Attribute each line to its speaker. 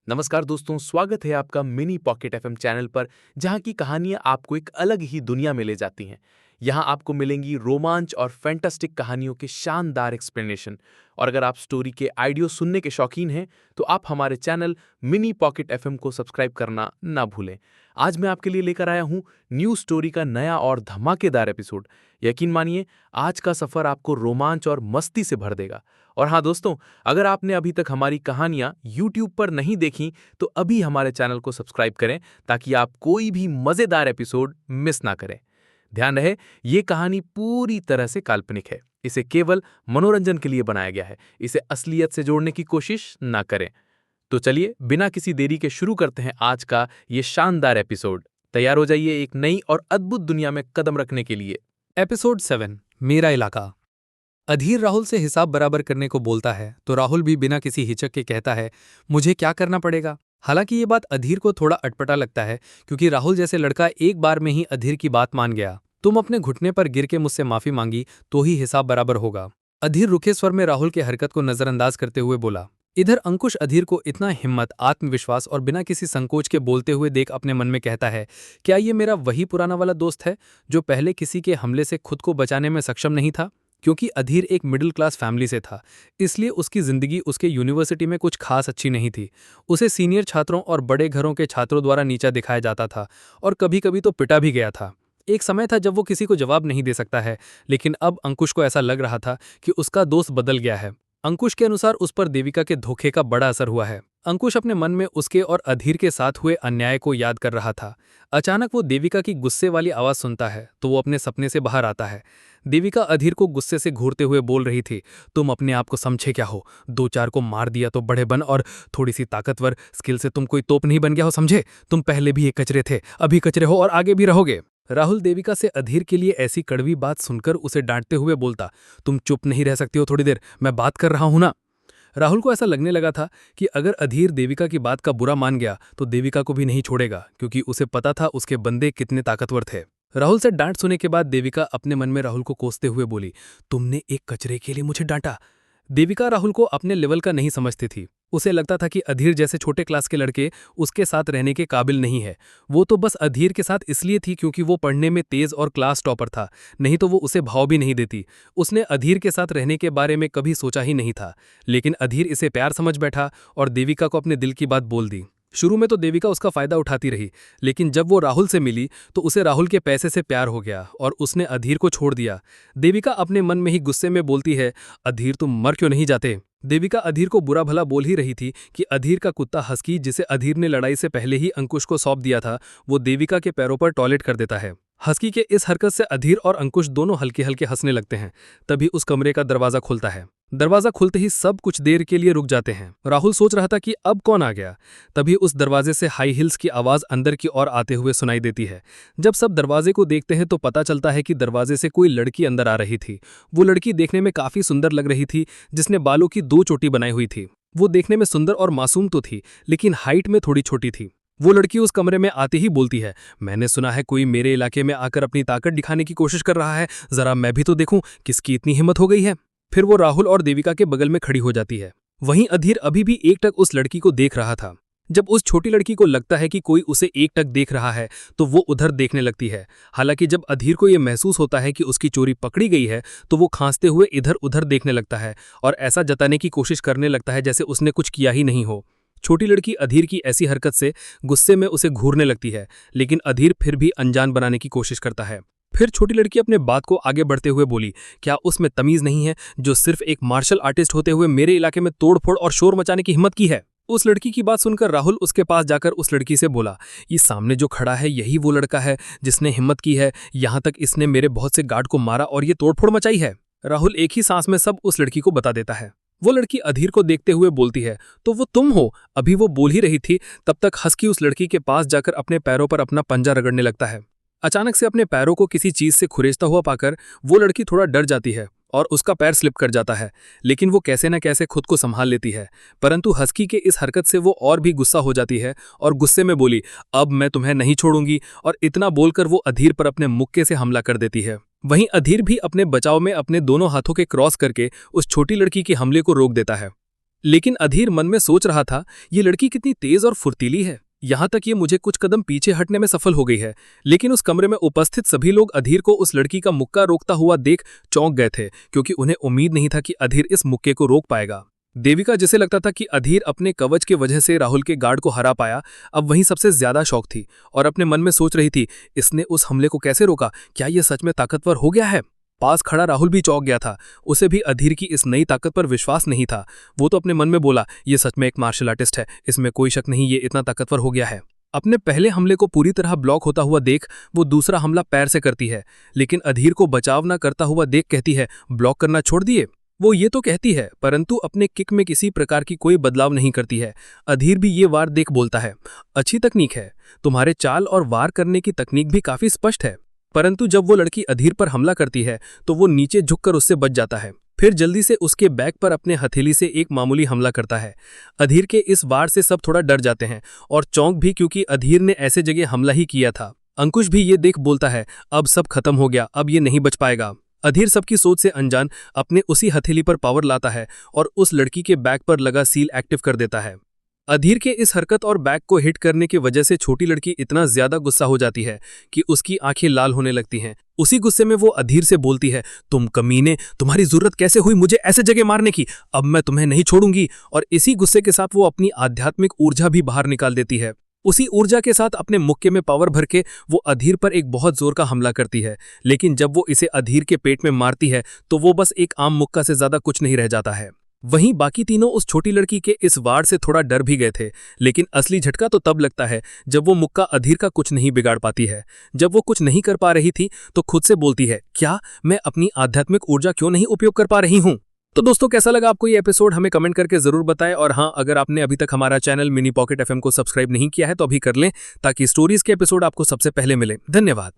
Speaker 1: नमस्कार दोस्तों, स्वागत है आपका मिनी पॉकेट एफएम चैनल पर, जहां की कहानियां आपको एक अलग ही दुनिया में ले जाती हैं। यहां आपको मिलेंगी रोमांच और फैंटास्टिक कहानियों के शानदार एक्सप्लेनेशन। और अगर आप स्टोरी के ऑडियो सुनने के शौकीन हैं, तो आप हमारे चैनल मिनी पॉकेट एफएम को सब्सक्राइब करना ना भूलें। आज मैं आपके लिए लेकर आया हूं न्यू स्टोरी का नया और धमाकेदार एपिसोड। यकीन मानिए, आज का सफर आपको रोमांच और मस्ती से भर देगा। और हाँ दोस्तों, अगर आपने अभी तक हमारी कहानियां YouTube पर नहीं देखी, तो अभी हमारे चैनल को सब्सक्राइब करें ताकि आप कोई भी मजेदार एपिसोड मिस ना करें। ध्यान रहे, ये कहानी पूरी तरह से काल्पनिक है। इसे केवल मनोरंजन के लिए बनाया गया है। इसे असलियत से जोड़ने की कोशिश ना करें। तो चलिए, बिना किसी देरी के शुरू करते हैं आज का ये शानदार एपिसोड। तैयार हो जाइए एक नई और अद्भुत दुनिया में कदम रखने के लिए।
Speaker 2: एपिसोड 7 मेरा इलाका। अधीर राहुल से हिसाब बराबर करने को बोलता है तो राहुल भी बिना किसी हिचक के कहता है, मुझे क्या करना पड़ेगा। हालांकि ये बात अधीर को थोड़ा अटपटा लगता है, क्योंकि राहुल जैसे लड़का एक बार में ही अधीर की बात मान गया। तुम अपने घुटने पर गिर के मुझसे माफी मांगी तो ही हिसाब बराबर होगा। अधीर रुखे स्वर में राहुल के हरकत को नजरअंदाज करते हुए बोला। इधर अंकुश अधीर को इतना हिम्मत, आत्मविश्वास और बिना किसी संकोच के बोलते हुए देख अपने मन में कहता है, क्या ये मेरा वही पुराना वाला दोस्त है जो पहले किसी के हमले से खुद को बचाने में सक्षम नहीं था। क्योंकि अधीर एक मिडिल क्लास फैमिली से था, इसलिए उसकी जिंदगी उसके यूनिवर्सिटी में कुछ खास अच्छी नहीं थी। उसे सीनियर छात्रों और बड़े घरों के छात्रों द्वारा नीचा दिखाया जाता था और कभी कभी तो पिटा भी गया था। एक समय था जब वो किसी को जवाब नहीं दे सकता है, लेकिन अब अंकुश को ऐसा लग रहा था कि उसका दोस्त बदल गया है। अंकुश के अनुसार उस पर देविका के धोखे का बड़ा असर हुआ है। अंकुश अपने मन में उसके और अधीर के साथ हुए अन्याय को याद कर रहा था। अचानक वो देविका की गुस्से वाली आवाज सुनता है तो वो अपने सपने से बाहर आता है। देविका अधीर को गुस्से से घूरते हुए बोल रही थी, तुम अपने आप को समझे क्या हो? 2-4 को मार दिया तो बड़े बन, और थोड़ी सी ताकतवर स्किल से तुम कोई तोप नहीं बन गया हो, समझे? तुम पहले भी एक कचरे थे, अभी कचरे हो और आगे भी रहोगे। राहुल देविका से अधीर के लिए ऐसी कड़वी बात सुनकर उसे डांटते हुए बोलता, तुम चुप नहीं रह सकती हो थोड़ी देर, मैं बात कर रहा हूं ना। राहुल को ऐसा लगने लगा था कि अगर अधीर देविका की बात का बुरा मान गया तो देविका को भी नहीं छोड़ेगा, क्योंकि उसे पता था उसके बंदे कितने ताकतवर थे। राहुल से डांट सुनने के बाद देविका अपने मन में राहुल को कोसते हुए बोली, तुमने एक कचरे के लिए मुझे डांटा। देविका राहुल को अपने लेवल का नहीं समझती थी। उसे लगता था कि अधीर जैसे छोटे क्लास के लड़के उसके साथ रहने के काबिल नहीं है। वो तो बस अधीर के साथ इसलिए थी क्योंकि वो पढ़ने में तेज और क्लास टॉपर था, नहीं तो वो उसे भाव भी नहीं देती। उसने अधीर के साथ रहने के बारे में कभी सोचा ही नहीं था, लेकिन अधीर इसे प्यार समझ बैठा और देविका को अपने दिल की बात बोल दी। शुरू में तो देविका उसका फायदा उठाती रही, लेकिन जब वो राहुल से मिली तो उसे राहुल के पैसे से प्यार हो गया और उसने अधीर को छोड़ दिया। देविका अपने मन में ही गुस्से में बोलती है, अधीर तुम मर क्यों नहीं जाते? देविका अधीर को बुरा भला बोल ही रही थी कि अधीर का कुत्ता हस्की, जिसे अधीर ने लड़ाई से पहले ही अंकुश को सौंप दिया था, वो देविका के पैरों पर टॉयलेट कर देता है। हस्की के इस हरकत से अधीर और अंकुश दोनों हल्के हल्के हंसने लगते हैं। तभी उस कमरे का दरवाजा खुलता है। दरवाजा खुलते ही सब कुछ देर के लिए रुक जाते हैं। राहुल सोच रहा था कि अब कौन आ गया। तभी उस दरवाजे से हाई हील्स की आवाज अंदर की ओर आते हुए सुनाई देती है। जब सब दरवाजे को देखते हैं तो पता चलता है कि दरवाजे से कोई लड़की अंदर आ रही थी। वो लड़की देखने में काफी सुंदर लग रही थी, जिसने बालों की 2 चोटी बनाई हुई थी। वो देखने में सुंदर और मासूम तो थी, लेकिन हाइट में थोड़ी छोटी थी। वो लड़की उस कमरे में आते ही बोलती है, मैंने सुना है कोई मेरे इलाके में आकर अपनी ताकत दिखाने की कोशिश कर रहा है, जरा मैं भी तो देखूं किसकी इतनी हिम्मत हो गई है। फिर वो राहुल और देविका के बगल में खड़ी हो जाती है। वहीं अधीर अभी भी एकटक उस लड़की को देख रहा था। जब उस छोटी लड़की को लगता है कि कोई उसे एकटक देख रहा है तो वो उधर देखने लगती है। हालांकि जब अधीर को यह महसूस होता है कि उसकी चोरी पकड़ी गई है तो वो खांसते हुए इधर उधर देखने लगता है और ऐसा जताने की कोशिश करने लगता है जैसे उसने कुछ किया ही नहीं हो। छोटी लड़की अधीर की ऐसी हरकत से गुस्से में उसे घूरने लगती है, लेकिन अधीर फिर भी अनजान बनाने की कोशिश करता है। फिर छोटी लड़की अपने बात को आगे बढ़ते हुए बोली, क्या उसमें तमीज नहीं है जो सिर्फ एक मार्शल आर्टिस्ट होते हुए मेरे इलाके में तोड़फोड़ और शोर मचाने की हिम्मत की है? उस लड़की की बात सुनकर राहुल उसके पास जाकर उस लड़की से बोला, ये सामने जो खड़ा है यही वो लड़का है जिसने हिम्मत की है। यहाँ तक इसने मेरे बहुत से गार्ड को मारा और ये तोड़फोड़ मचाई है। राहुल एक ही सांस में सब उस लड़की को बता देता है। वो लड़की अधीर को देखते हुए बोलती है, तो वो तुम हो? अभी वो बोल ही रही थी तब तक हस्की उस लड़की के पास जाकर अपने पैरों पर अपना पंजा रगड़ने लगता है। अचानक से अपने पैरों को किसी चीज से खुरेचता हुआ पाकर वो लड़की थोड़ा डर जाती है और उसका पैर स्लिप कर जाता है, लेकिन वो कैसे न कैसे खुद को संभाल लेती है। परंतु हस्की के इस हरकत से वो और भी गुस्सा हो जाती है और गुस्से में बोली, अब मैं तुम्हें नहीं छोड़ूंगी, और इतना बोलकर वो अधीर पर अपने मुक्के से हमला कर देती है। वहीं अधीर भी अपने बचाव में अपने दोनों हाथों के क्रॉस करके उस छोटी लड़की के हमले को रोक देता है। लेकिन अधीर मन में सोच रहा था, ये लड़की कितनी तेज और फुर्तीली है। यहाँ तक ये मुझे कुछ कदम पीछे हटने में सफल हो गई है। लेकिन उस कमरे में उपस्थित सभी लोग अधीर को उस लड़की का मुक्का रोकता हुआ देख चौंक गए थे, क्योंकि उन्हें उम्मीद नहीं था कि अधीर इस मुक्के को रोक पाएगा। देविका, जिसे लगता था कि अधीर अपने कवच के वजह से राहुल के गार्ड को हरा पाया, अब वहीं सबसे ज्यादा शौक थी और अपने मन में सोच रही थी, इसने उस हमले को कैसे रोका? क्या ये सच में ताकतवर हो गया है? पास खड़ा राहुल भी चौंक गया था। उसे भी अधीर की इस नई ताकत पर विश्वास नहीं था। वो तो अपने मन में बोला, ये सच में एक मार्शल आर्टिस्ट है, इसमें कोई शक नहीं, ये इतना ताकतवर हो गया है। अपने पहले हमले को पूरी तरह ब्लॉक होता हुआ देख वो दूसरा हमला पैर से करती है, लेकिन अधीर को बचाव न करता हुआ देख कहती है, ब्लॉक करना छोड़ दिए। वो ये तो कहती है, परंतु अपने किक में किसी प्रकार की कोई बदलाव नहीं करती है। अधीर भी ये वार देख बोलता है, अच्छी तकनीक है, तुम्हारे चाल और वार करने की तकनीक भी काफी स्पष्ट है। परंतु जब वो लड़की अधीर पर हमला करती है तो वो नीचे झुककर उससे बच जाता है, फिर जल्दी से उसके बैक पर अपने हथेली से एक मामूली हमला करता है। अधीर के इस वार से सब थोड़ा डर जाते हैं और चौंक भी, क्योंकि अधीर ने ऐसे जगह हमला ही किया था। अंकुश भी ये देख बोलता है, अब सब खत्म हो गया, अब ये नहीं बच पाएगा। अधीर सबकी सोच से अनजान अपने उसी हथेली पर पावर लाता है और उस लड़की के बैक पर लगा सील एक्टिव कर देता है। अधीर के इस हरकत और बैक को हिट करने की वजह से छोटी लड़की इतना ज्यादा गुस्सा हो जाती है कि उसकी आंखें लाल होने लगती हैं। उसी गुस्से में वो अधीर से बोलती है, तुम कमीने, तुम्हारी जरूरत कैसे हुई मुझे ऐसे जगह मारने की? अब मैं तुम्हें नहीं छोड़ूंगी। और इसी गुस्से के साथ वो अपनी आध्यात्मिक ऊर्जा भी बाहर निकाल देती है। उसी ऊर्जा के साथ अपने मुक्के में पावर भर के वो अधीर पर एक बहुत जोर का हमला करती है। लेकिन जब वो इसे अधीर के पेट में मारती है तो वो बस एक आम मुक्का से ज्यादा कुछ नहीं रह जाता है। वहीं बाकी तीनों उस छोटी लड़की के इस वार से थोड़ा डर भी गए थे, लेकिन असली झटका तो तब लगता है जब वो मुक्का अधीर का कुछ नहीं बिगाड़ पाती है। जब वो कुछ नहीं कर पा रही थी तो खुद से बोलती है, क्या मैं अपनी आध्यात्मिक ऊर्जा क्यों नहीं उपयोग कर पा रही हूं? तो दोस्तों, कैसा लगा आपको ये एपिसोड? हमें कमेंट करके जरूर बताएं। और हाँ, अगर आपने अभी तक हमारा चैनल मिनी पॉकेट एफएम को सब्सक्राइब नहीं किया है तो अभी कर लें, ताकि स्टोरीज के एपिसोड आपको सबसे पहले मिले। धन्यवाद।